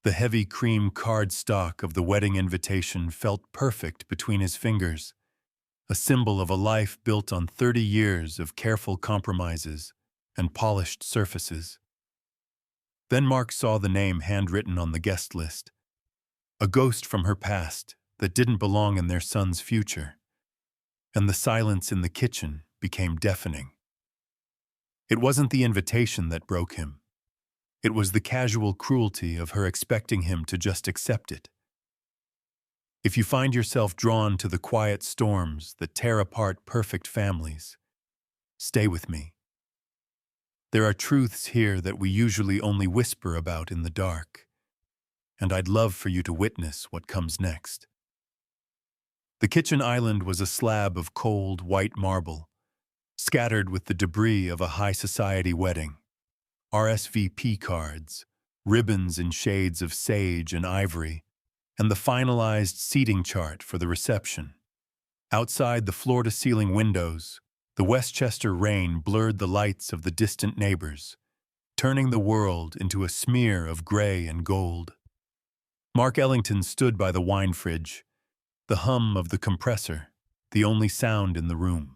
The heavy cream cardstock of the wedding invitation felt perfect between his fingers, a symbol of a life built on 30 years of careful compromises and polished surfaces. Then Mark saw the name handwritten on the guest list, a ghost from her past that didn't belong in their son's future, and the silence in the kitchen became deafening. It wasn't the invitation that broke him. It was the casual cruelty of her expecting him to just accept it. If you find yourself drawn to the quiet storms that tear apart perfect families, stay with me. There are truths here that we usually only whisper about in the dark, and I'd love for you to witness what comes next. The kitchen island was a slab of cold, white marble, scattered with the debris of a high society wedding. RSVP cards, ribbons in shades of sage and ivory, and the finalized seating chart for the reception. Outside the floor-to-ceiling windows, the Westchester rain blurred the lights of the distant neighbors, turning the world into a smear of gray and gold. Mark Ellington stood by the wine fridge, the hum of the compressor, the only sound in the room.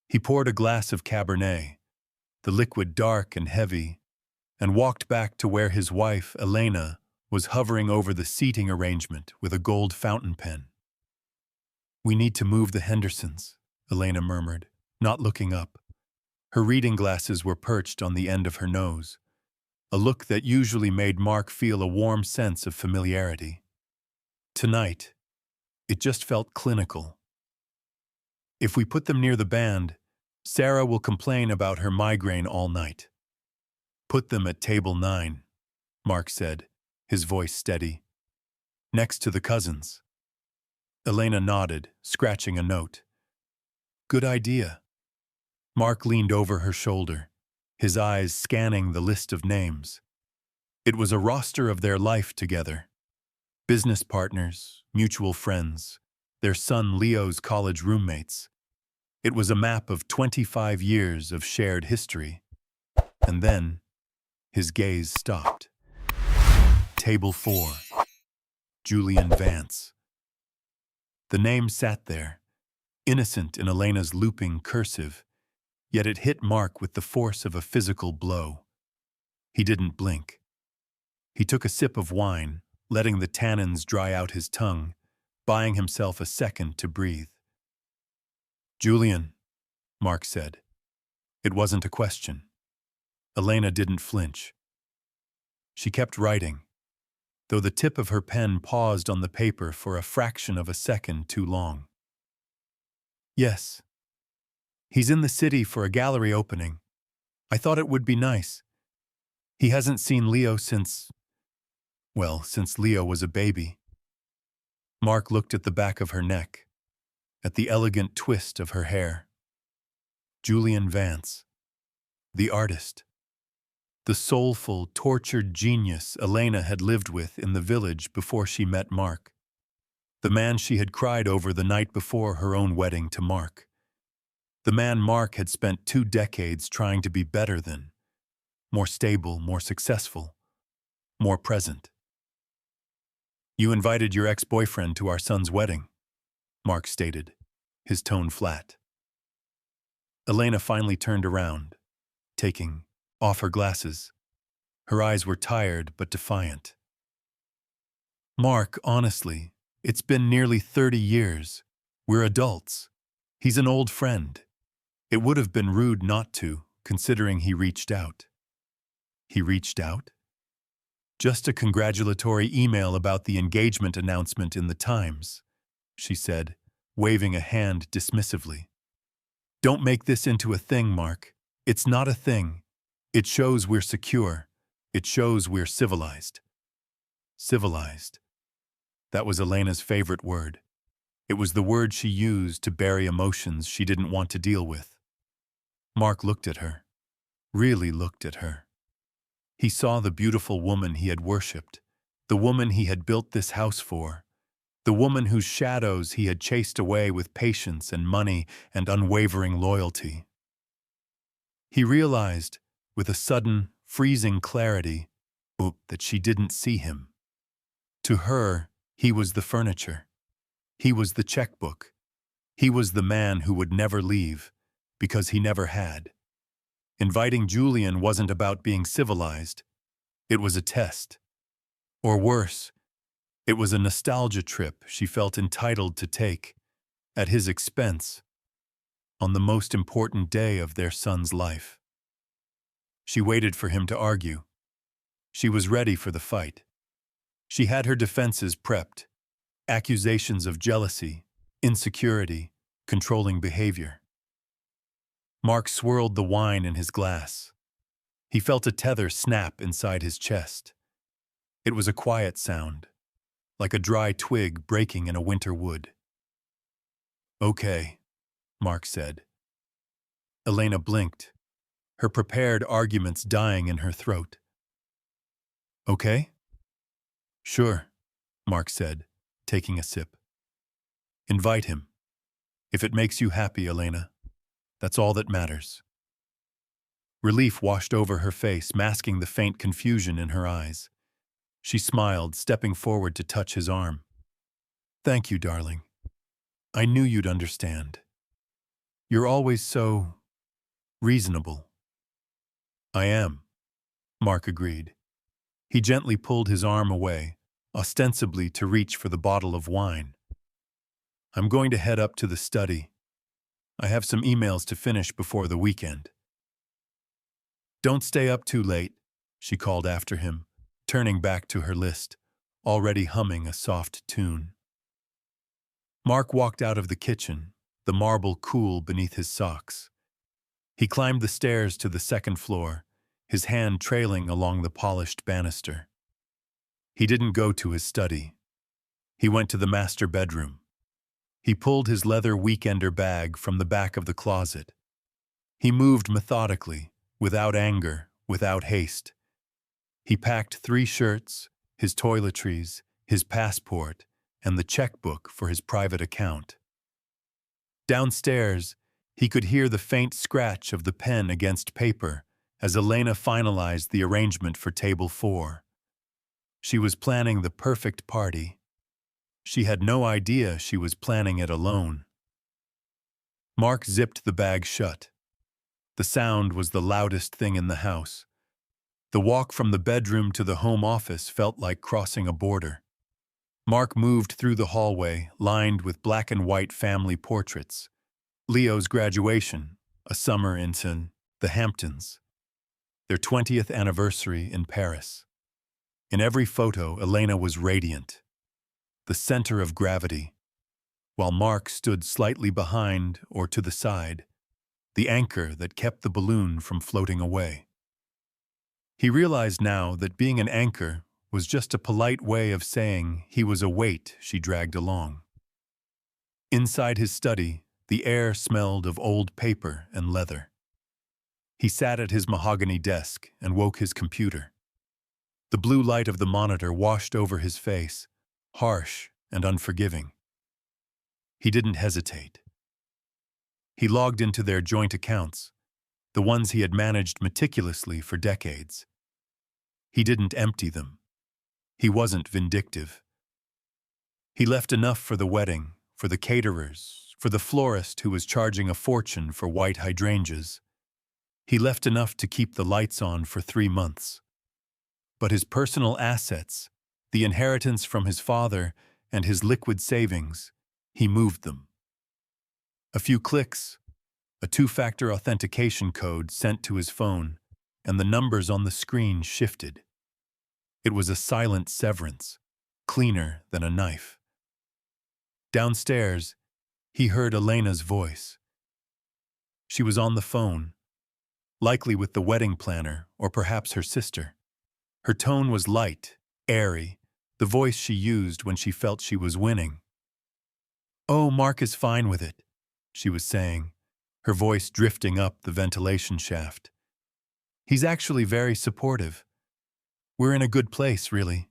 He poured a glass of Cabernet, the liquid dark and heavy, and walked back to where his wife, Elena, was hovering over the seating arrangement with a gold fountain pen. "We need to move the Hendersons," Elena murmured, not looking up. Her reading glasses were perched on the end of her nose, a look that usually made Mark feel a warm sense of familiarity. Tonight, it just felt clinical. "If we put them near the band, Sarah will complain about her migraine all night." "Put them at table 9, Mark said, his voice steady. "Next to the cousins." Elena nodded, scratching a note. "Good idea." Mark leaned over her shoulder, his eyes scanning the list of names. It was a roster of their life together. Business partners, mutual friends, their son Leo's college roommates. It was a map of 25 years of shared history. And then, his gaze stopped. Table 4. Julian Vance. The name sat there, innocent in Elena's looping cursive, yet it hit Mark with the force of a physical blow. He didn't blink. He took a sip of wine, letting the tannins dry out his tongue, buying himself a second to breathe. "Julian," Mark said. It wasn't a question. Elena didn't flinch. She kept writing, though the tip of her pen paused on the paper for a fraction of a second too long. "Yes. He's in the city for a gallery opening. I thought it would be nice. He hasn't seen Leo since Leo was a baby." Mark looked at the back of her neck, at the elegant twist of her hair. Julian Vance, the artist, the soulful, tortured genius Elena had lived with in the village before she met Mark, the man she had cried over the night before her own wedding to Mark, the man Mark had spent 2 decades trying to be better than, more stable, more successful, more present. "You invited your ex-boyfriend to our son's wedding," Mark stated, his tone flat. Elena finally turned around, taking off her glasses. Her eyes were tired but defiant. "Mark, honestly, it's been nearly 30 years. We're adults. He's an old friend. It would have been rude not to, considering he reached out." "He reached out?" "Just a congratulatory email about the engagement announcement in the Times," she said, waving a hand dismissively. "Don't make this into a thing, Mark. It's not a thing. It shows we're secure. It shows we're civilized." Civilized. That was Elena's favorite word. It was the word she used to bury emotions she didn't want to deal with. Mark looked at her, really looked at her. He saw the beautiful woman he had worshipped, the woman he had built this house for, the woman whose shadows he had chased away with patience and money and unwavering loyalty. He realized, with a sudden, freezing clarity, that she didn't see him. To her, he was the furniture. He was the checkbook. He was the man who would never leave, because he never had. Inviting Julian wasn't about being civilized. It was a test. Or worse, it was a nostalgia trip she felt entitled to take, at his expense, on the most important day of their son's life. She waited for him to argue. She was ready for the fight. She had her defenses prepped: accusations of jealousy, insecurity, controlling behavior. Mark swirled the wine in his glass. He felt a tether snap inside his chest. It was a quiet sound, like a dry twig breaking in a winter wood. "Okay," Mark said. Elena blinked, her prepared arguments dying in her throat. "Okay?" "Sure," Mark said, taking a sip. "Invite him. If it makes you happy, Elena, that's all that matters." Relief washed over her face, masking the faint confusion in her eyes. She smiled, stepping forward to touch his arm. "Thank you, darling. I knew you'd understand. You're always so reasonable." "I am," Mark agreed. He gently pulled his arm away, ostensibly to reach for the bottle of wine. "I'm going to head up to the study. I have some emails to finish before the weekend." "Don't stay up too late," she called after him, turning back to her list, already humming a soft tune. Mark walked out of the kitchen, the marble cool beneath his socks. He climbed the stairs to the second floor, his hand trailing along the polished banister. He didn't go to his study. He went to the master bedroom. He pulled his leather weekender bag from the back of the closet. He moved methodically, without anger, without haste. He packed 3 shirts, his toiletries, his passport, and the checkbook for his private account. Downstairs, he could hear the faint scratch of the pen against paper as Elena finalized the arrangement for table 4. She was planning the perfect party. She had no idea she was planning it alone. Mark zipped the bag shut. The sound was the loudest thing in the house. The walk from the bedroom to the home office felt like crossing a border. Mark moved through the hallway, lined with black and white family portraits. Leo's graduation, a summer in the Hamptons. Their 20th anniversary in Paris. In every photo, Elena was radiant, the center of gravity, while Mark stood slightly behind or to the side, the anchor that kept the balloon from floating away. He realized now that being an anchor was just a polite way of saying he was a weight she dragged along. Inside his study, the air smelled of old paper and leather. He sat at his mahogany desk and woke his computer. The blue light of the monitor washed over his face, harsh and unforgiving. He didn't hesitate. He logged into their joint accounts, the ones he had managed meticulously for decades. He didn't empty them. He wasn't vindictive. He left enough for the wedding, for the caterers, for the florist who was charging a fortune for white hydrangeas. He left enough to keep the lights on for 3 months. But his personal assets, the inheritance from his father and his liquid savings, he moved them. A few clicks, a 2-factor authentication code sent to his phone, and the numbers on the screen shifted. It was a silent severance, cleaner than a knife. Downstairs, he heard Elena's voice. She was on the phone, likely with the wedding planner or perhaps her sister. Her tone was light, airy, the voice she used when she felt she was winning. "Oh, Mark is fine with it," she was saying, her voice drifting up the ventilation shaft. "He's actually very supportive. We're in a good place, really.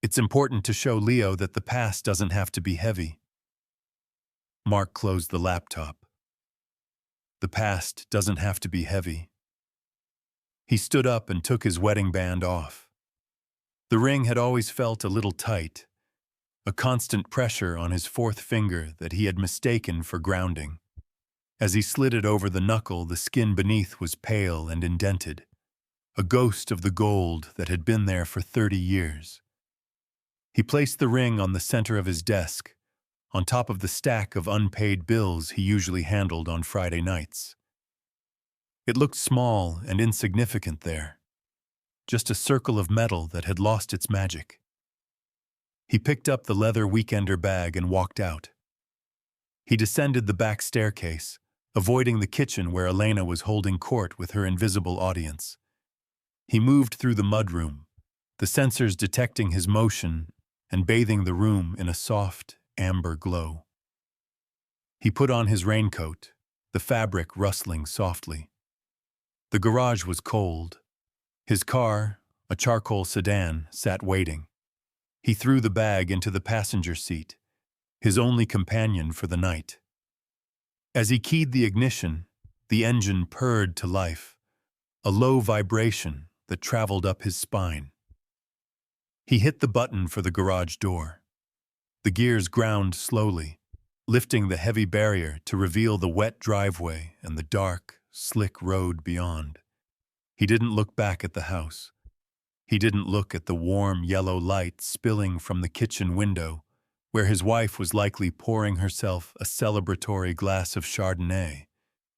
It's important to show Leo that the past doesn't have to be heavy." Mark closed the laptop. The past doesn't have to be heavy. He stood up and took his wedding band off. The ring had always felt a little tight, a constant pressure on his fourth finger that he had mistaken for grounding. As he slid it over the knuckle, the skin beneath was pale and indented, a ghost of the gold that had been there for 30 years. He placed the ring on the center of his desk, on top of the stack of unpaid bills he usually handled on Friday nights. It looked small and insignificant there, just a circle of metal that had lost its magic. He picked up the leather weekender bag and walked out. He descended the back staircase, avoiding the kitchen where Elena was holding court with her invisible audience. He moved through the mudroom, the sensors detecting his motion and bathing the room in a soft, amber glow. He put on his raincoat, the fabric rustling softly. The garage was cold. His car, a charcoal sedan, sat waiting. He threw the bag into the passenger seat, his only companion for the night. As he keyed the ignition, the engine purred to life, a low vibration that traveled up his spine. He hit the button for the garage door. The gears ground slowly, lifting the heavy barrier to reveal the wet driveway and the dark, slick road beyond. He didn't look back at the house. He didn't look at the warm yellow light spilling from the kitchen window, where his wife was likely pouring herself a celebratory glass of Chardonnay,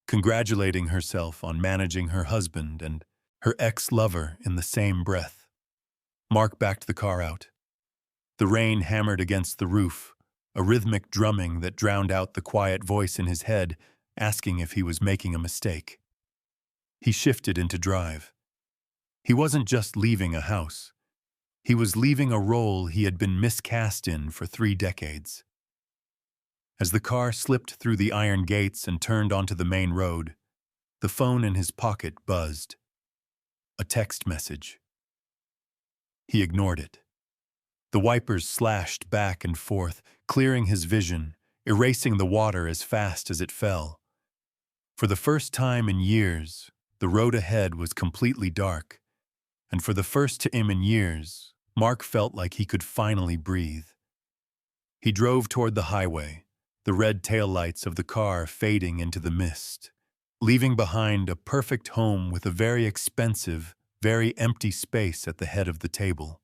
congratulating herself on managing her husband and her ex-lover in the same breath. Mark backed the car out. The rain hammered against the roof, a rhythmic drumming that drowned out the quiet voice in his head, asking if he was making a mistake. He shifted into drive. He wasn't just leaving a house. He was leaving a role he had been miscast in for 3 decades. As the car slipped through the iron gates and turned onto the main road, the phone in his pocket buzzed. A text message. He ignored it. The wipers slashed back and forth, clearing his vision, erasing the water as fast as it fell. For the first time in years, the road ahead was completely dark, and for the first time in years, Mark felt like he could finally breathe. He drove toward the highway, the red taillights of the car fading into the mist, leaving behind a perfect home with a very expensive, very empty space at the head of the table.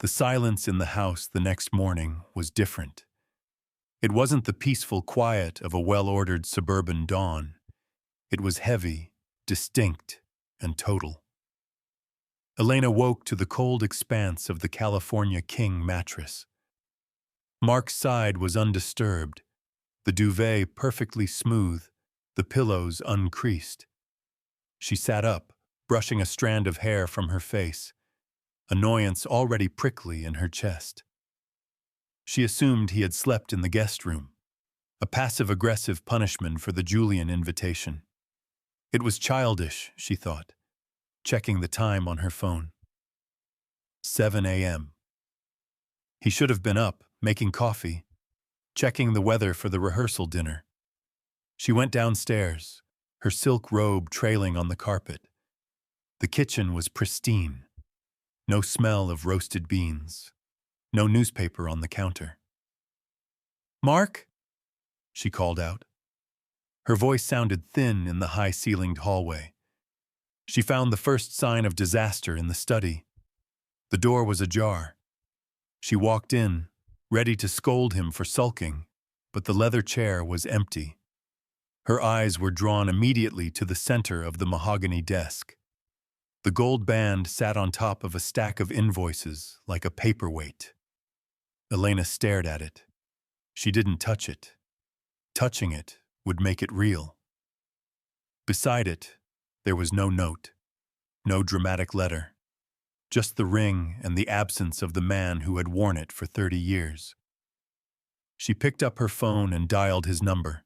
The silence in the house the next morning was different. It wasn't the peaceful quiet of a well-ordered suburban dawn. It was heavy, distinct, and total. Elena woke to the cold expanse of the California King mattress. Mark's side was undisturbed, the duvet perfectly smooth, the pillows uncreased. She sat up, brushing a strand of hair from her face, annoyance already prickly in her chest. She assumed he had slept in the guest room, a passive-aggressive punishment for the Julian invitation. It was childish, she thought, checking the time on her phone. 7 a.m. He should have been up, making coffee, checking the weather for the rehearsal dinner. She went downstairs, her silk robe trailing on the carpet. The kitchen was pristine. No smell of roasted beans. No newspaper on the counter. "Mark?" she called out. Her voice sounded thin in the high-ceilinged hallway. She found the first sign of disaster in the study. The door was ajar. She walked in, ready to scold him for sulking, but the leather chair was empty. Her eyes were drawn immediately to the center of the mahogany desk. The gold band sat on top of a stack of invoices like a paperweight. Elena stared at it. She didn't touch it. Touching it would make it real. Beside it, there was no note, no dramatic letter, just the ring and the absence of the man who had worn it for 30 years. She picked up her phone and dialed his number.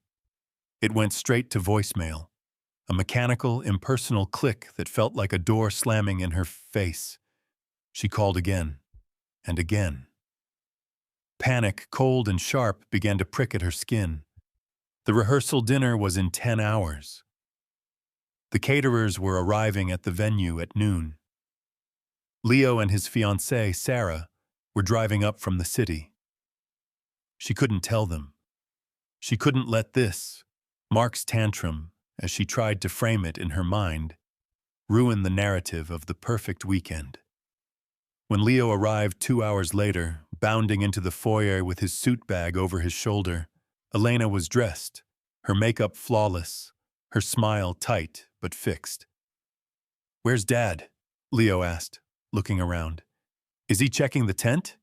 It went straight to voicemail, a mechanical, impersonal click that felt like a door slamming in her face. She called again, and again. Panic, cold and sharp, began to prick at her skin. The rehearsal dinner was in 10 hours. The caterers were arriving at the venue at noon. Leo and his fiancée, Sarah, were driving up from the city. She couldn't tell them. She couldn't let this, Mark's tantrum, as she tried to frame it in her mind, ruin the narrative of the perfect weekend. When Leo arrived 2 hours later, bounding into the foyer with his suit bag over his shoulder, Elena was dressed, her makeup flawless, her smile tight but fixed. "Where's Dad?" Leo asked, looking around. "Is he checking the tent?"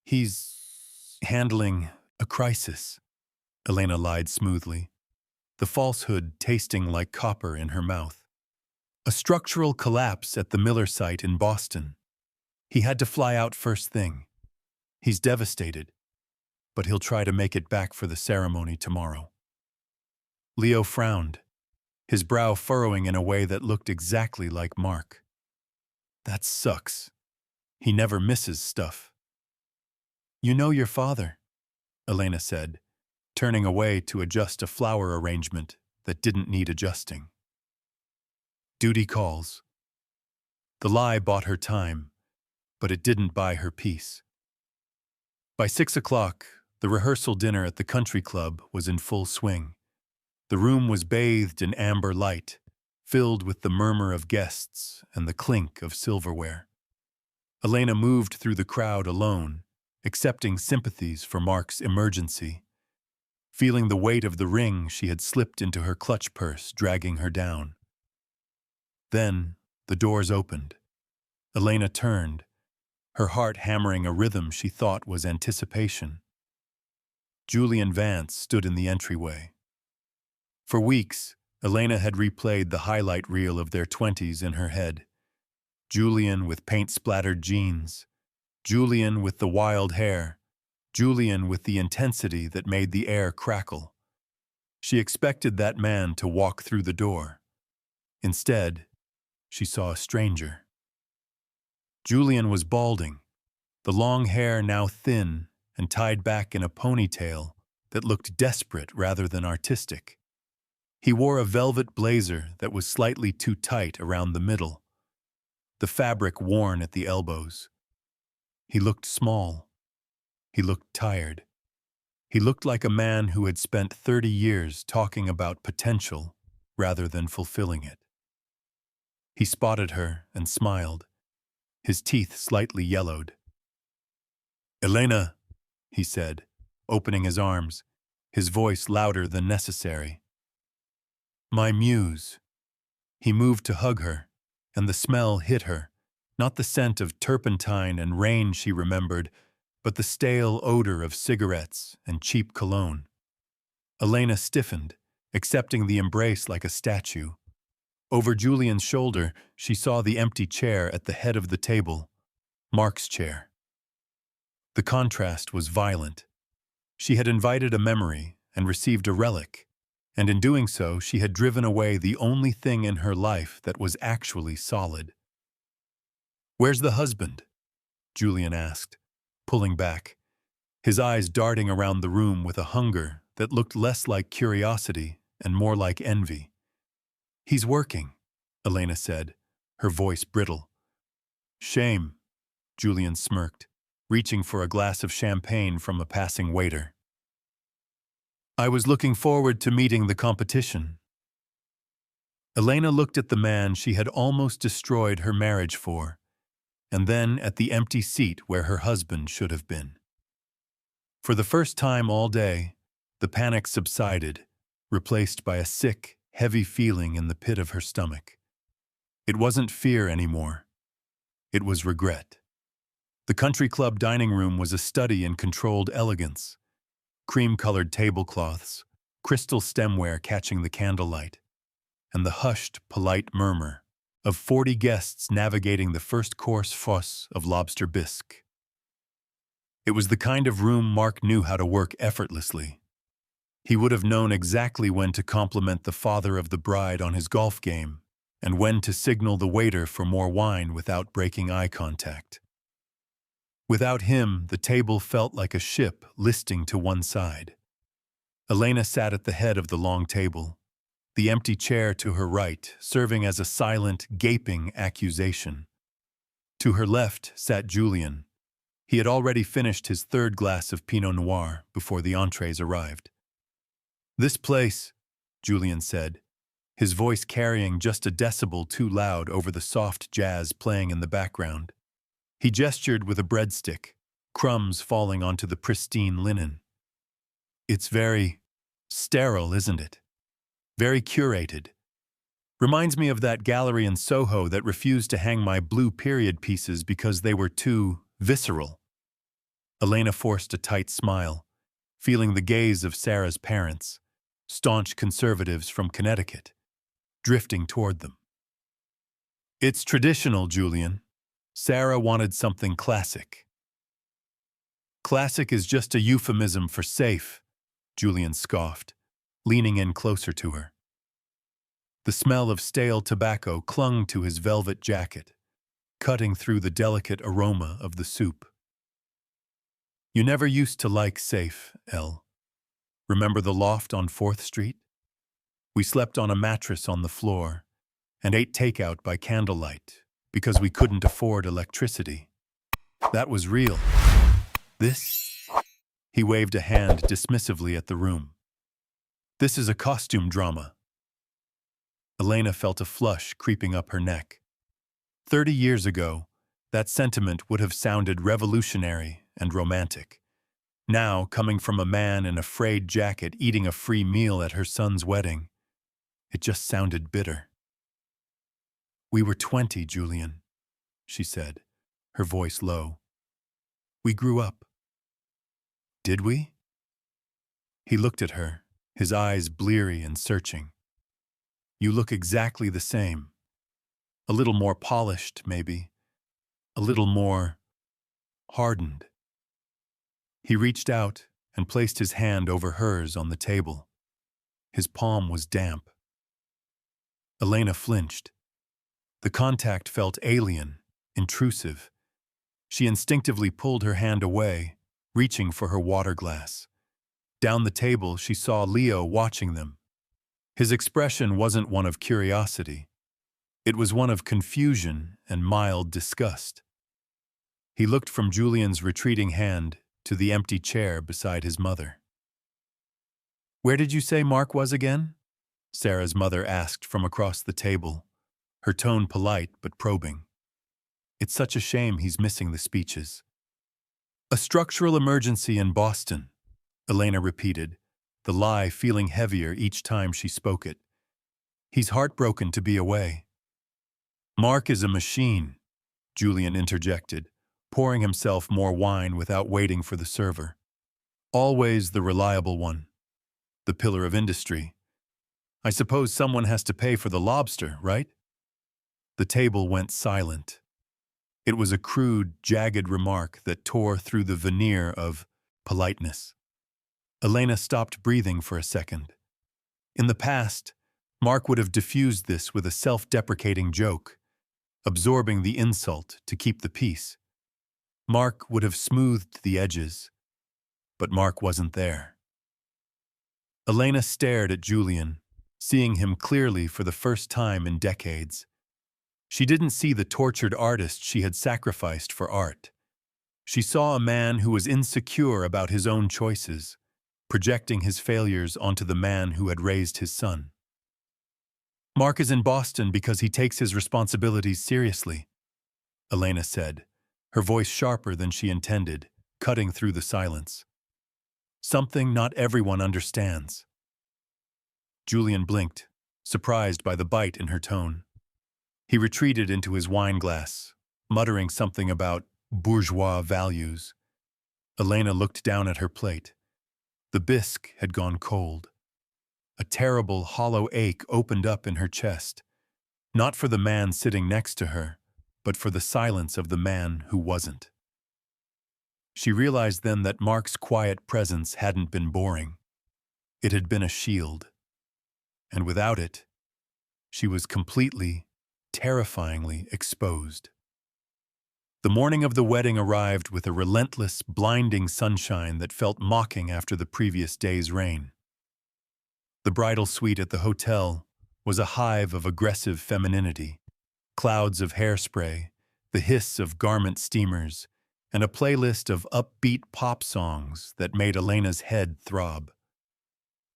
"He's handling a crisis," Elena lied smoothly, the falsehood tasting like copper in her mouth. "A structural collapse at the Miller site in Boston. He had to fly out first thing. He's devastated, but he'll try to make it back for the ceremony tomorrow." Leo frowned, his brow furrowing in a way that looked exactly like Mark. "That sucks. He never misses stuff." "You know your father," Elena said, turning away to adjust a flower arrangement that didn't need adjusting. Duty calls. The lie bought her time, but it didn't buy her peace. By 6 o'clock, the rehearsal dinner at the country club was in full swing. The room was bathed in amber light, filled with the murmur of guests and the clink of silverware. Elena moved through the crowd alone, accepting sympathies for Mark's emergency, feeling the weight of the ring she had slipped into her clutch purse dragging her down. Then, the doors opened. Elena turned, her heart hammering a rhythm she thought was anticipation. Julian Vance stood in the entryway. For weeks, Elena had replayed the highlight reel of their 20s in her head. Julian with paint-splattered jeans, Julian with the wild hair, Julian with the intensity that made the air crackle. She expected that man to walk through the door. Instead, she saw a stranger. Julian was balding, the long hair now thin and tied back in a ponytail that looked desperate rather than artistic. He wore a velvet blazer that was slightly too tight around the middle, the fabric worn at the elbows. He looked small. He looked tired. He looked like a man who had spent 30 years talking about potential rather than fulfilling it. He spotted her and smiled, his teeth slightly yellowed. "Elena," he said, opening his arms, his voice louder than necessary. "My muse." He moved to hug her, and the smell hit her, not the scent of turpentine and rain she remembered, but the stale odor of cigarettes and cheap cologne. Elena stiffened, accepting the embrace like a statue. Over Julian's shoulder, she saw the empty chair at the head of the table, Mark's chair. The contrast was violent. She had invited a memory and received a relic, and in doing so, she had driven away the only thing in her life that was actually solid. "Where's the husband?" Julian asked, pulling back, his eyes darting around the room with a hunger that looked less like curiosity and more like envy. "He's working," Elena said, her voice brittle. "Shame," Julian smirked, reaching for a glass of champagne from a passing waiter. "I was looking forward to meeting the competition." Elena looked at the man she had almost destroyed her marriage for, and then at the empty seat where her husband should have been. For the first time all day, the panic subsided, replaced by a sick, heavy feeling in the pit of her stomach. It wasn't fear anymore. It was regret. The country club dining room was a study in controlled elegance. Cream-colored tablecloths, crystal stemware catching the candlelight, and the hushed, polite murmur of 40 guests navigating the first-course fosse of lobster bisque. It was the kind of room Mark knew how to work effortlessly. He would have known exactly when to compliment the father of the bride on his golf game and when to signal the waiter for more wine without breaking eye contact. Without him, the table felt like a ship listing to one side. Elena sat at the head of the long table, the empty chair to her right serving as a silent, gaping accusation. To her left sat Julian. He had already finished his third glass of Pinot Noir before the entrees arrived. "This place," Julian said, his voice carrying just a decibel too loud over the soft jazz playing in the background. He gestured with a breadstick, crumbs falling onto the pristine linen. "It's very sterile, isn't it? Very curated. Reminds me of that gallery in Soho that refused to hang my blue period pieces because they were too visceral." Elena forced a tight smile, feeling the gaze of Sarah's parents, staunch conservatives from Connecticut, drifting toward them. "It's traditional, Julian. Sarah wanted something classic." "Classic is just a euphemism for safe," Julian scoffed, leaning in closer to her. The smell of stale tobacco clung to his velvet jacket, cutting through the delicate aroma of the soup. "You never used to like safe, Elle. Remember the loft on 4th Street? We slept on a mattress on the floor and ate takeout by candlelight because we couldn't afford electricity. That was real. This?" He waved a hand dismissively at the room. "This is a costume drama." Elena felt a flush creeping up her neck. 30 years ago, that sentiment would have sounded revolutionary and romantic. Now, coming from a man in a frayed jacket eating a free meal at her son's wedding, it just sounded bitter. "We were 20, Julian," she said, her voice low. "We grew up." "Did we?" He looked at her, his eyes bleary and searching. "You look exactly the same. A little more polished, maybe. A little more hardened." He reached out and placed his hand over hers on the table. His palm was damp. Elena flinched. The contact felt alien, intrusive. She instinctively pulled her hand away, reaching for her water glass. Down the table, she saw Leo watching them. His expression wasn't one of curiosity. It was one of confusion and mild disgust. He looked from Julian's retreating hand to the empty chair beside his mother. "Where did you say Mark was again?" Sarah's mother asked from across the table, her tone polite but probing. "It's such a shame he's missing the speeches." "A structural emergency in Boston," Elena repeated, the lie feeling heavier each time she spoke it. "He's heartbroken to be away." "Mark is a machine," Julian interjected, pouring himself more wine without waiting for the server. "Always the reliable one. The pillar of industry. I suppose someone has to pay for the lobster, right?" The table went silent. It was a crude, jagged remark that tore through the veneer of politeness. Elena stopped breathing for a second. In the past, Mark would have diffused this with a self-deprecating joke, absorbing the insult to keep the peace. Mark would have smoothed the edges, but Mark wasn't there. Elena stared at Julian, seeing him clearly for the first time in decades. She didn't see the tortured artist she had sacrificed for art. She saw a man who was insecure about his own choices, projecting his failures onto the man who had raised his son. "Mark is in Boston because he takes his responsibilities seriously," Elena said, her voice sharper than she intended, cutting through the silence. "Something not everyone understands." Julian blinked, surprised by the bite in her tone. He retreated into his wine glass, muttering something about bourgeois values. Elena looked down at her plate. The bisque had gone cold. A terrible, hollow ache opened up in her chest, not for the man sitting next to her, but for the silence of the man who wasn't. She realized then that Mark's quiet presence hadn't been boring. It had been a shield. And without it, she was completely, terrifyingly exposed. The morning of the wedding arrived with a relentless, blinding sunshine that felt mocking after the previous day's rain. The bridal suite at the hotel was a hive of aggressive femininity, clouds of hairspray, the hiss of garment steamers, and a playlist of upbeat pop songs that made Elena's head throb.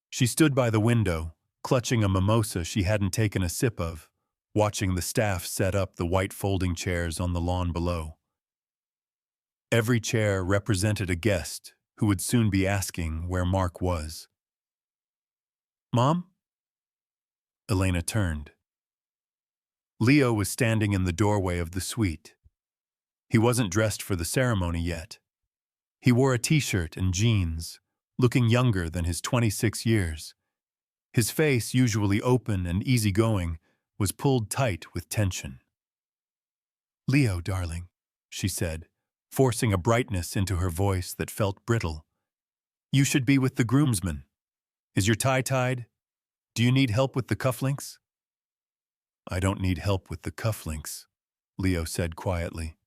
She stood by the window, clutching a mimosa she hadn't taken a sip of, watching the staff set up the white folding chairs on the lawn below. Every chair represented a guest who would soon be asking where Mark was. "Mom?" Elena turned. Leo was standing in the doorway of the suite. He wasn't dressed for the ceremony yet. He wore a t-shirt and jeans, looking younger than his 26 years. His face, usually open and easygoing, was pulled tight with tension. "Leo, darling," she said, forcing a brightness into her voice that felt brittle. "You should be with the groomsmen. Is your tie tied? Do you need help with the cufflinks?" "I don't need help with the cufflinks," Leo said quietly.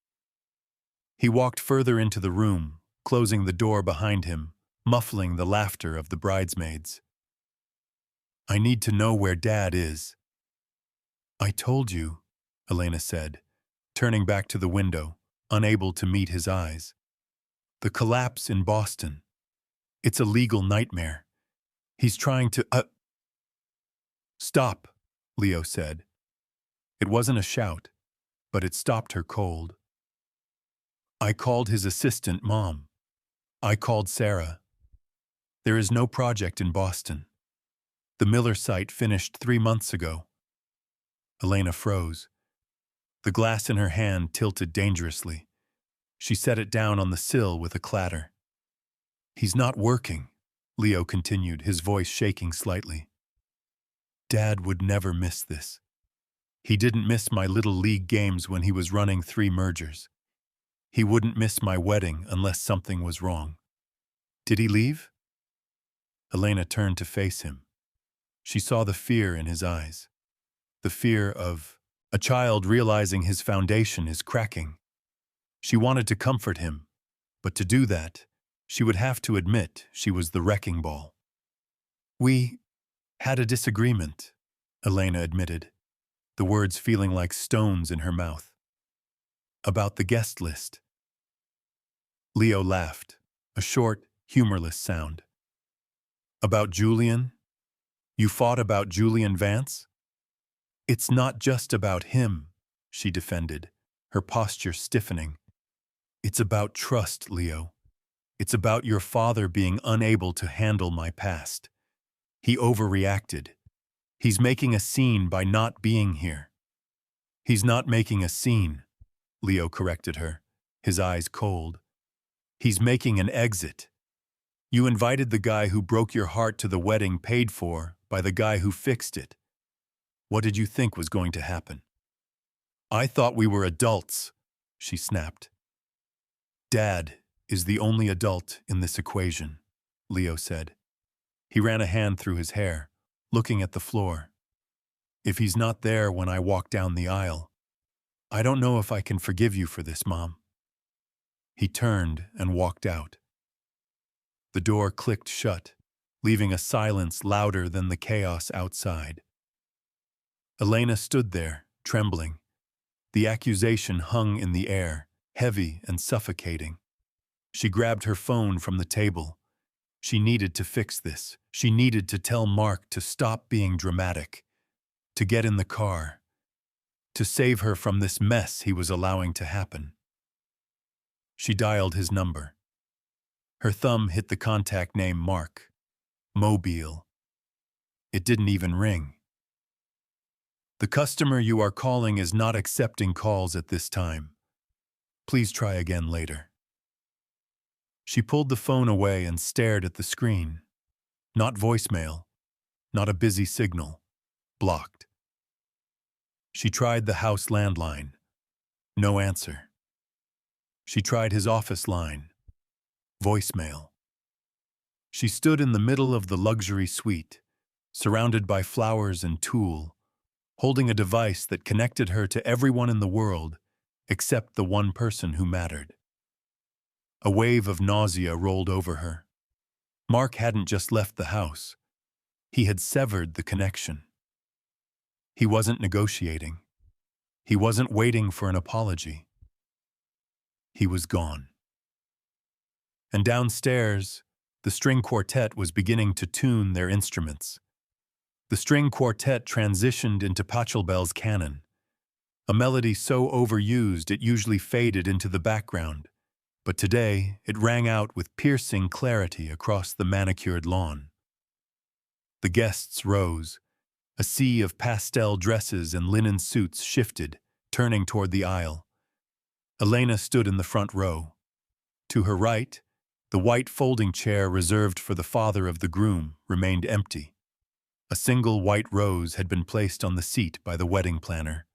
He walked further into the room, closing the door behind him, muffling the laughter of the bridesmaids. "I need to know where Dad is." "I told you," Elena said, turning back to the window, unable to meet his eyes. "The collapse in Boston. It's a legal nightmare. He's trying to— "Stop," Leo said. It wasn't a shout, but it stopped her cold. "I called his assistant, Mom. I called Sarah. There is no project in Boston. The Miller site finished 3 months ago." Elena froze. The glass in her hand tilted dangerously. She set it down on the sill with a clatter. "He's not working," Leo continued, his voice shaking slightly. "Dad would never miss this. He didn't miss my little league games when he was running 3 mergers. He wouldn't miss my wedding unless something was wrong. Did he leave?" Elena turned to face him. She saw the fear in his eyes. The fear of a child realizing his foundation is cracking. She wanted to comfort him, but to do that, she would have to admit she was the wrecking ball. "We had a disagreement," Elena admitted, the words feeling like stones in her mouth. "About the guest list." Leo laughed, a short, humorless sound. "About Julian? You fought about Julian Vance?" "It's not just about him," she defended, her posture stiffening. "It's about trust, Leo. It's about your father being unable to handle my past. He overreacted. He's making a scene by not being here." "He's not making a scene," Leo corrected her, his eyes cold. "He's making an exit. You invited the guy who broke your heart to the wedding paid for by the guy who fixed it. What did you think was going to happen?" "I thought we were adults," she snapped. "Dad is the only adult in this equation," Leo said. He ran a hand through his hair, looking at the floor. "If he's not there when I walk down the aisle, I don't know if I can forgive you for this, Mom." He turned and walked out. The door clicked shut, leaving a silence louder than the chaos outside. Elena stood there, trembling. The accusation hung in the air, heavy and suffocating. She grabbed her phone from the table. She needed to fix this. She needed to tell Mark to stop being dramatic, to get in the car, to save her from this mess he was allowing to happen. She dialed his number. Her thumb hit the contact name Mark. Mobile. It didn't even ring. "The customer you are calling is not accepting calls at this time. Please try again later." She pulled the phone away and stared at the screen. Not voicemail. Not a busy signal. Blocked. She tried the house landline. No answer. She tried his office line. Voicemail. She stood in the middle of the luxury suite, surrounded by flowers and tulle, holding a device that connected her to everyone in the world except the one person who mattered. A wave of nausea rolled over her. Mark hadn't just left the house. He had severed the connection. He wasn't negotiating. He wasn't waiting for an apology. He was gone. And downstairs, the string quartet was beginning to tune their instruments. The string quartet transitioned into Pachelbel's canon, a melody so overused it usually faded into the background, but today it rang out with piercing clarity across the manicured lawn. The guests rose. A sea of pastel dresses and linen suits shifted, turning toward the aisle. Elena stood in the front row. To her right, the white folding chair reserved for the father of the groom remained empty. A single white rose had been placed on the seat by the wedding planner,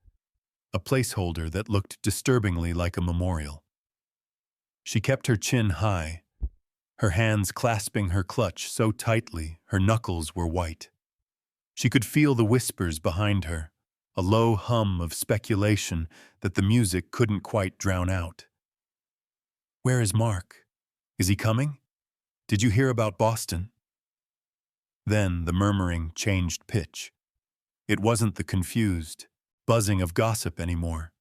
a placeholder that looked disturbingly like a memorial. She kept her chin high, her hands clasping her clutch so tightly her knuckles were white. She could feel the whispers behind her, a low hum of speculation that the music couldn't quite drown out. "Where is Mark? Is he coming? Did you hear about Boston?" Then the murmuring changed pitch. It wasn't the confused, buzzing of gossip anymore.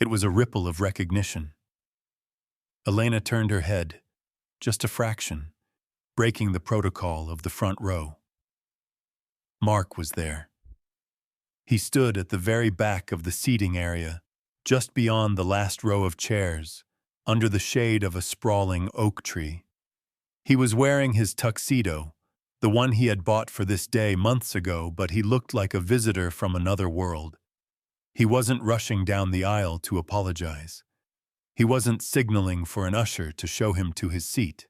It was a ripple of recognition. Elena turned her head, just a fraction, breaking the protocol of the front row. Mark was there. He stood at the very back of the seating area, just beyond the last row of chairs, under the shade of a sprawling oak tree. He was wearing his tuxedo, the one he had bought for this day months ago, but he looked like a visitor from another world. He wasn't rushing down the aisle to apologize. He wasn't signaling for an usher to show him to his seat.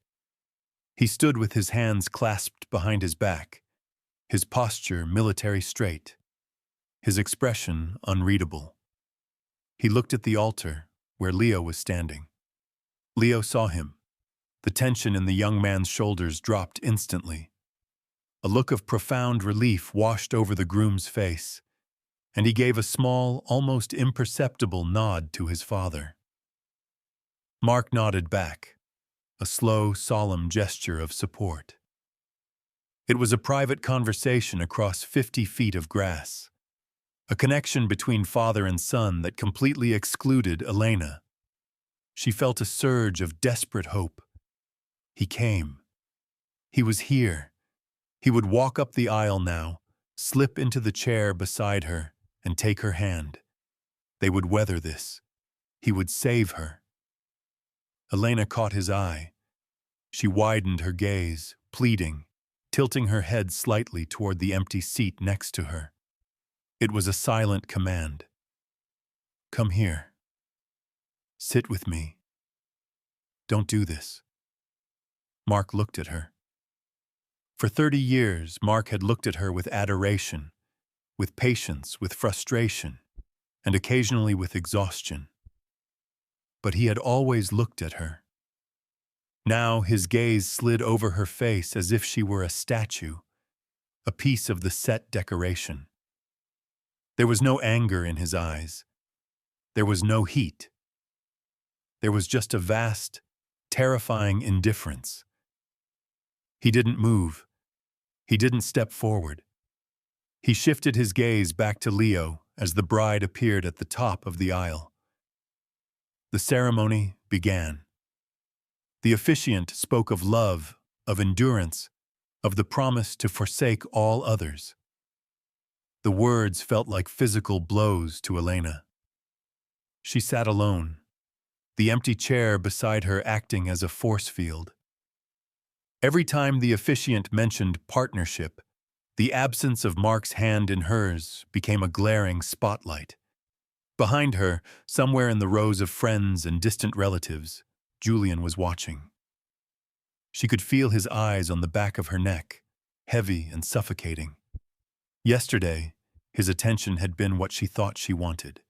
He stood with his hands clasped behind his back, his posture military straight, his expression unreadable. He looked at the altar, where Leo was standing. Leo saw him. The tension in the young man's shoulders dropped instantly. A look of profound relief washed over the groom's face, and he gave a small, almost imperceptible nod to his father. Mark nodded back, a slow, solemn gesture of support. It was a private conversation across 50 feet of grass, a connection between father and son that completely excluded Elena. She felt a surge of desperate hope. He came. He was here. He would walk up the aisle now, slip into the chair beside her, and take her hand. They would weather this. He would save her. Elena caught his eye. She widened her gaze, pleading, tilting her head slightly toward the empty seat next to her. It was a silent command. "Come here. Sit with me. Don't do this." Mark looked at her. For 30 years, Mark had looked at her with adoration, with patience, with frustration, and occasionally with exhaustion. But he had always looked at her. Now his gaze slid over her face as if she were a statue, a piece of the set decoration. There was no anger in his eyes. There was no heat. There was just a vast, terrifying indifference. He didn't move. He didn't step forward. He shifted his gaze back to Leo as the bride appeared at the top of the aisle. The ceremony began. The officiant spoke of love, of endurance, of the promise to forsake all others. The words felt like physical blows to Elena. She sat alone, the empty chair beside her acting as a force field. Every time the officiant mentioned partnership, the absence of Mark's hand in hers became a glaring spotlight. Behind her, somewhere in the rows of friends and distant relatives, Julian was watching. She could feel his eyes on the back of her neck, heavy and suffocating. Yesterday, his attention had been what she thought she wanted.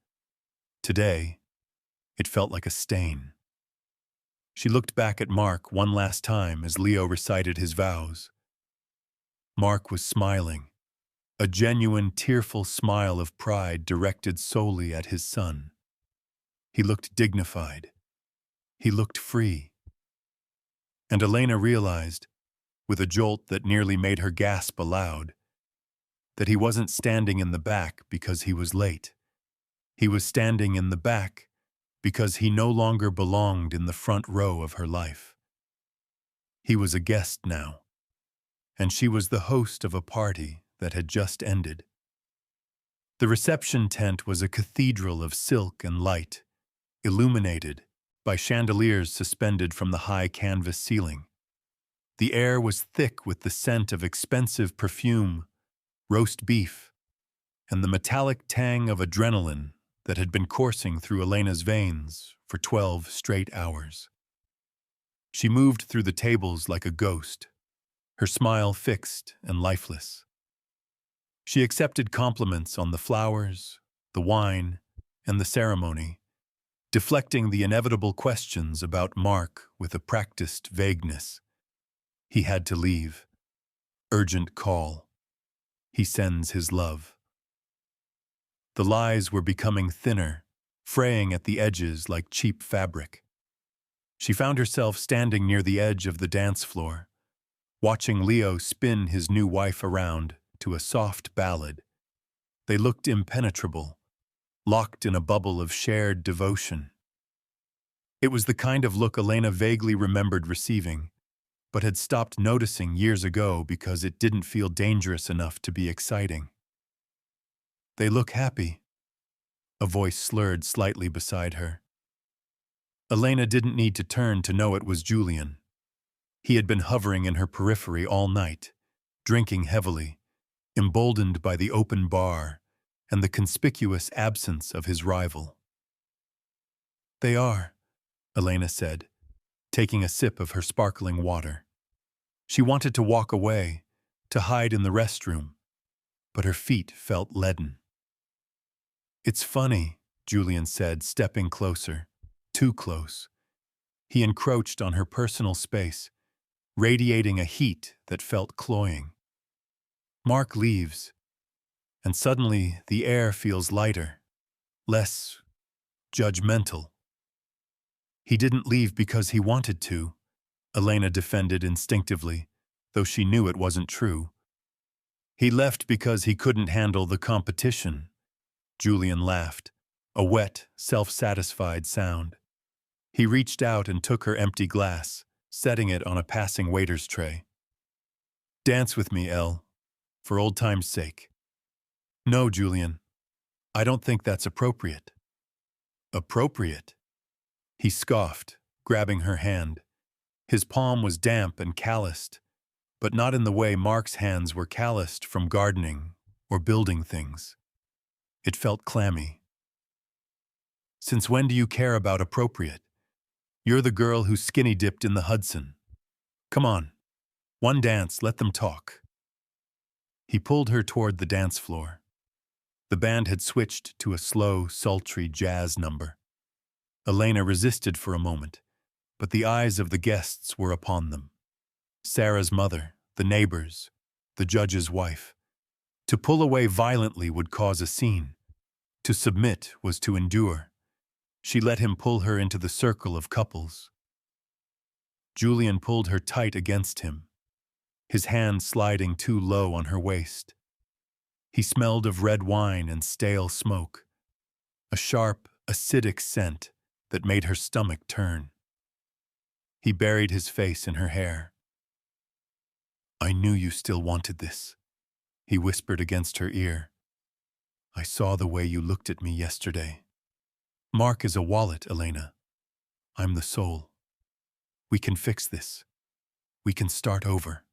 Today, it felt like a stain. She looked back at Mark one last time as Leo recited his vows. Mark was smiling, a genuine, tearful smile of pride directed solely at his son. He looked dignified. He looked free. And Elena realized, with a jolt that nearly made her gasp aloud, that he wasn't standing in the back because he was late. He was standing in the back because he no longer belonged in the front row of her life. He was a guest now, and she was the host of a party that had just ended. The reception tent was a cathedral of silk and light, illuminated by chandeliers suspended from the high canvas ceiling. The air was thick with the scent of expensive perfume, roast beef, and the metallic tang of adrenaline that had been coursing through Elena's veins for 12 straight hours. She moved through the tables like a ghost, her smile fixed and lifeless. She accepted compliments on the flowers, the wine, and the ceremony, deflecting the inevitable questions about Mark with a practiced vagueness. He had to leave. Urgent call. He sends his love. The lies were becoming thinner, fraying at the edges like cheap fabric. She found herself standing near the edge of the dance floor, watching Leo spin his new wife around to a soft ballad. They looked impenetrable, locked in a bubble of shared devotion. It was the kind of look Elena vaguely remembered receiving, but had stopped noticing years ago because it didn't feel dangerous enough to be exciting. "They look happy," a voice slurred slightly beside her. Elena didn't need to turn to know it was Julian. He had been hovering in her periphery all night, drinking heavily, emboldened by the open bar and the conspicuous absence of his rival. "They are," Elena said, taking a sip of her sparkling water. She wanted to walk away, to hide in the restroom, but her feet felt leaden. "It's funny," Julian said, stepping closer, too close. He encroached on her personal space, radiating a heat that felt cloying. Mark leaves, and suddenly the air feels lighter, less judgmental. "He didn't leave because he wanted to," Elena defended instinctively, though she knew it wasn't true. "He left because he couldn't handle the competition." Julian laughed, a wet, self-satisfied sound. He reached out and took her empty glass, setting it on a passing waiter's tray. "Dance with me, Elle, for old time's sake." "No, Julian, I don't think that's appropriate." "Appropriate?" He scoffed, grabbing her hand. His palm was damp and calloused, but not in the way Mark's hands were calloused from gardening or building things. It felt clammy. "Since when do you care about appropriate? You're the girl who skinny dipped in the Hudson. Come on, one dance, let them talk." He pulled her toward the dance floor. The band had switched to a slow, sultry jazz number. Elena resisted for a moment, but the eyes of the guests were upon them. Sarah's mother, the neighbors, the judge's wife. To pull away violently would cause a scene. To submit was to endure. She let him pull her into the circle of couples. Julian pulled her tight against him, his hand sliding too low on her waist. He smelled of red wine and stale smoke, a sharp, acidic scent that made her stomach turn. He buried his face in her hair. "I knew you still wanted this," he whispered against her ear. "I saw the way you looked at me yesterday. Mark is a wallet, Elena. I'm the soul. We can fix this. We can start over."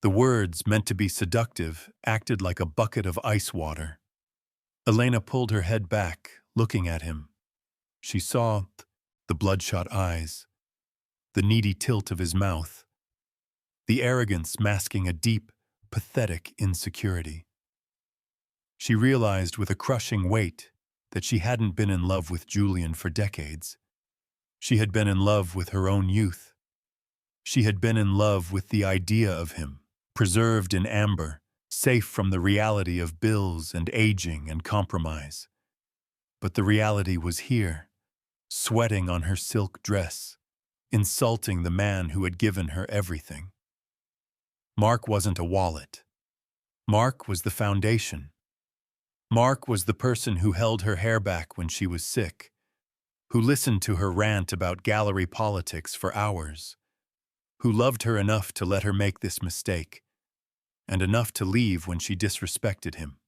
The words, meant to be seductive, acted like a bucket of ice water. Elena pulled her head back, looking at him. She saw the bloodshot eyes, the needy tilt of his mouth, the arrogance masking a deep, pathetic insecurity. She realized with a crushing weight that she hadn't been in love with Julian for decades. She had been in love with her own youth. She had been in love with the idea of him, preserved in amber, safe from the reality of bills and aging and compromise. But the reality was here, sweating on her silk dress, insulting the man who had given her everything. Mark wasn't a wallet. Mark was the foundation. Mark was the person who held her hair back when she was sick, who listened to her rant about gallery politics for hours, who loved her enough to let her make this mistake, and enough to leave when she disrespected him.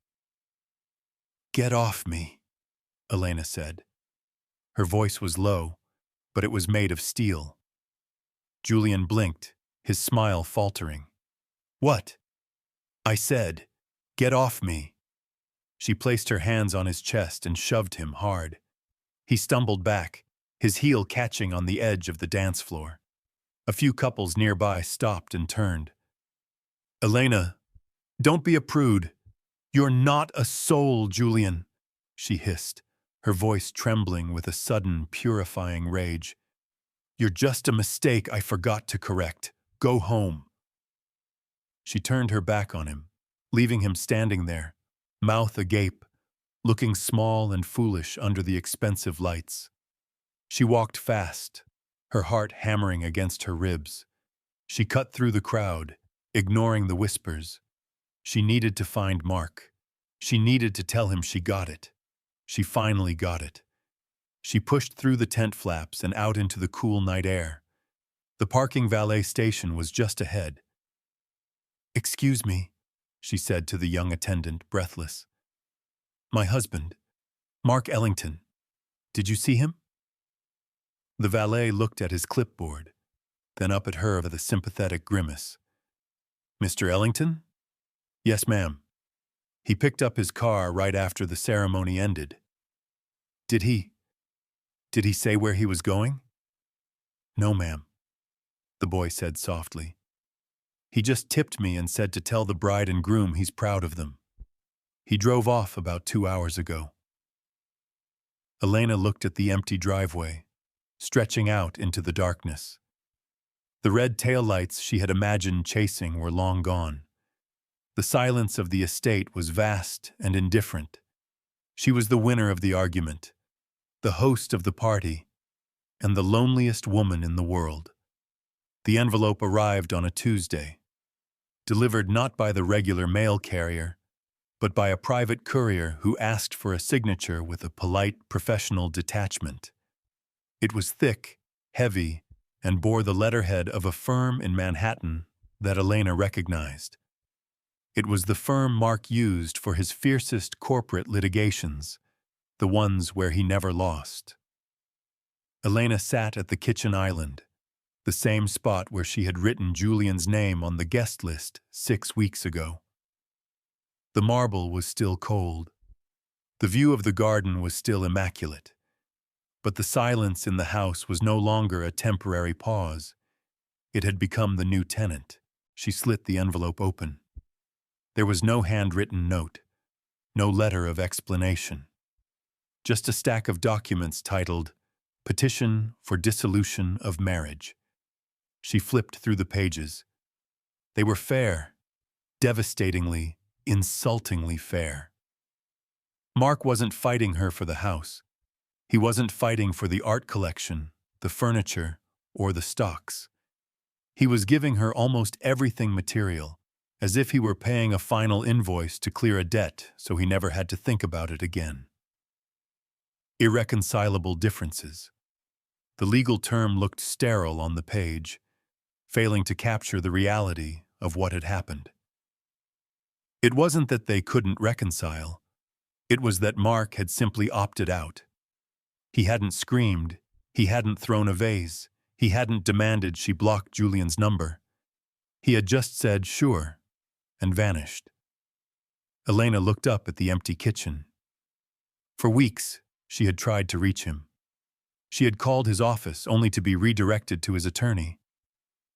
"Get off me," Elena said. Her voice was low, but it was made of steel. Julian blinked, his smile faltering. "What?" "I said, get off me." She placed her hands on his chest and shoved him hard. He stumbled back, his heel catching on the edge of the dance floor. A few couples nearby stopped and turned. "Elena, don't be a prude. You're not a soul, Julian," she hissed, her voice trembling with a sudden, purifying rage. "You're just a mistake I forgot to correct. Go home." She turned her back on him, leaving him standing there, mouth agape, looking small and foolish under the expensive lights. She walked fast, her heart hammering against her ribs. She cut through the crowd, ignoring the whispers. She needed to find Mark. She needed to tell him she got it. She finally got it. She pushed through the tent flaps and out into the cool night air. The parking valet station was just ahead. "Excuse me," she said to the young attendant, breathless. "My husband, Mark Ellington. Did you see him?" The valet looked at his clipboard, then up at her with a sympathetic grimace. "Mr. Ellington?" "Yes, ma'am. He picked up his car right after the ceremony ended." Did he say where he was going?" "No, ma'am," the boy said softly. "He just tipped me and said to tell the bride and groom he's proud of them. He drove off about 2 hours ago." Elena looked at the empty driveway, stretching out into the darkness. The red taillights she had imagined chasing were long gone. The silence of the estate was vast and indifferent. She was the winner of the argument, the host of the party, and the loneliest woman in the world. The envelope arrived on a Tuesday, delivered not by the regular mail carrier, but by a private courier who asked for a signature with a polite, professional detachment. It was thick, heavy, and bore the letterhead of a firm in Manhattan that Elena recognized. It was the firm Mark used for his fiercest corporate litigations, the ones where he never lost. Elena sat at the kitchen island, the same spot where she had written Julian's name on the guest list 6 weeks ago. The marble was still cold. The view of the garden was still immaculate. But the silence in the house was no longer a temporary pause. It had become the new tenant. She slit the envelope open. There was no handwritten note, no letter of explanation. Just a stack of documents titled, "Petition for Dissolution of Marriage." She flipped through the pages. They were fair, devastatingly, insultingly fair. Mark wasn't fighting her for the house. He wasn't fighting for the art collection, the furniture, or the stocks. He was giving her almost everything material, as if he were paying a final invoice to clear a debt so he never had to think about it again. Irreconcilable differences. The legal term looked sterile on the page, failing to capture the reality of what had happened. It wasn't that they couldn't reconcile. It was that Mark had simply opted out. He hadn't screamed, he hadn't thrown a vase, he hadn't demanded she block Julian's number. He had just said sure, and vanished. Elena looked up at the empty kitchen. For weeks, she had tried to reach him. She had called his office only to be redirected to his attorney.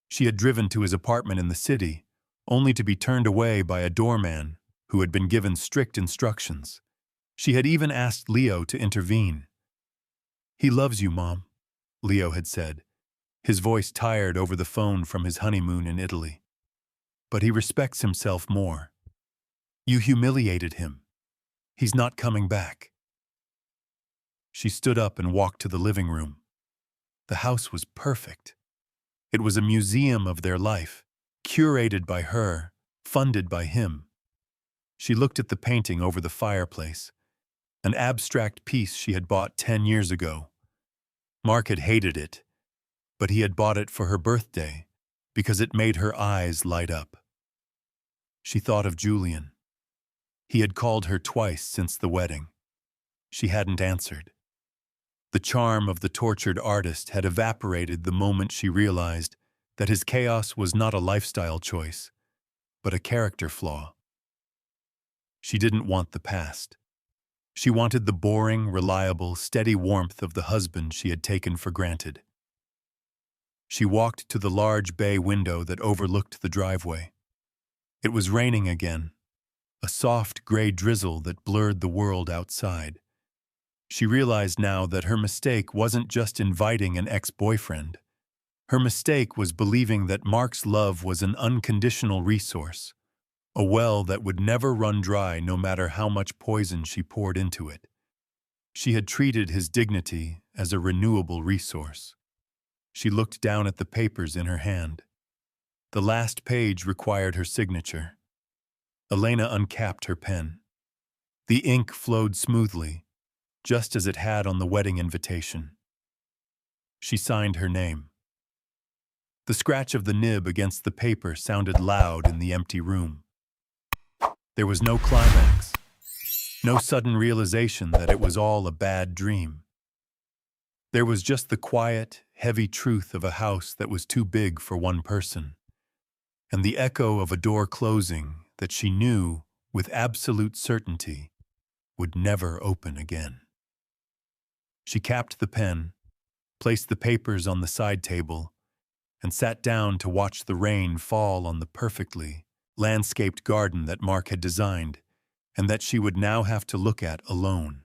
She had driven to his apartment in the city, only to be turned away by a doorman who had been given strict instructions. She had even asked Leo to intervene. "He loves you, Mom," Leo had said, his voice tired over the phone from his honeymoon in Italy. "But he respects himself more. You humiliated him. He's not coming back." She stood up and walked to the living room. The house was perfect. It was a museum of their life, curated by her, funded by him. She looked at the painting over the fireplace, an abstract piece she had bought 10 years ago, Mark had hated it, but he had bought it for her birthday because it made her eyes light up. She thought of Julian. He had called her twice since the wedding. She hadn't answered. The charm of the tortured artist had evaporated the moment she realized that his chaos was not a lifestyle choice, but a character flaw. She didn't want the past. She wanted the boring, reliable, steady warmth of the husband she had taken for granted. She walked to the large bay window that overlooked the driveway. It was raining again, a soft gray drizzle that blurred the world outside. She realized now that her mistake wasn't just inviting an ex-boyfriend. Her mistake was believing that Mark's love was an unconditional resource, a well that would never run dry no matter how much poison she poured into it. She had treated his dignity as a renewable resource. She looked down at the papers in her hand. The last page required her signature. Elena uncapped her pen. The ink flowed smoothly, just as it had on the wedding invitation. She signed her name. The scratch of the nib against the paper sounded loud in the empty room. There was no climax, no sudden realization that it was all a bad dream. There was just the quiet, heavy truth of a house that was too big for one person, and the echo of a door closing that she knew, with absolute certainty, would never open again. She capped the pen, placed the papers on the side table, and sat down to watch the rain fall on the perfectly landscaped garden that Mark had designed and that she would now have to look at alone.